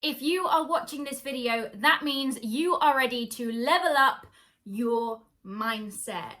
If you are watching this video, that means you are ready to level up your mindset.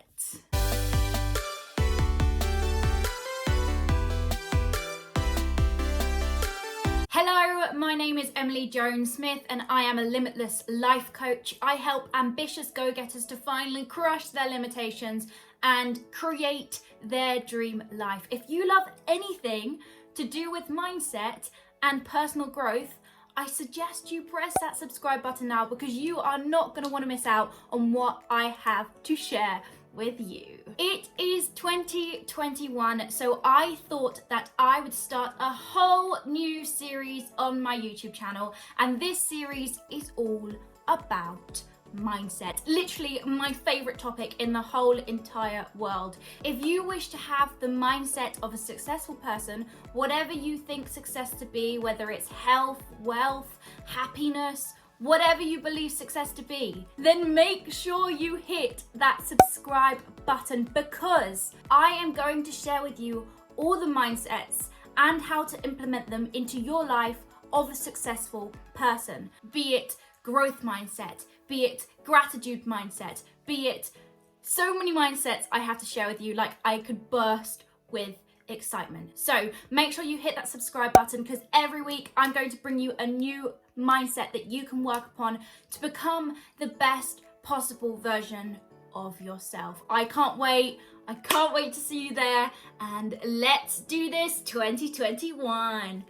Hello, my name is Emily Jones-Smith and I am a Limitless life coach. I help ambitious go-getters to finally crush their limitations and create their dream life. If you love anything to do with mindset and personal growth, I suggest you press that subscribe button now because you are not going to want to miss out on what I have to share with you. It is 2021, so I thought that I would start a whole new series on my YouTube channel, and this series is all about mindset. Literally my favorite topic in the whole entire world. If you wish to have the mindset of a successful person, whatever you think success to be, whether it's health, wealth, happiness, whatever you believe success to be, then make sure you hit that subscribe button because I am going to share with you all the mindsets and how to implement them into your life of a successful person. Be it growth mindset, be it gratitude mindset, be it so many mindsets I have to share with you, like I could burst with excitement. So make sure you hit that subscribe button because every week I'm going to bring you a new mindset that you can work upon to become the best possible version of yourself. I can't wait to see you there, and let's do this 2021.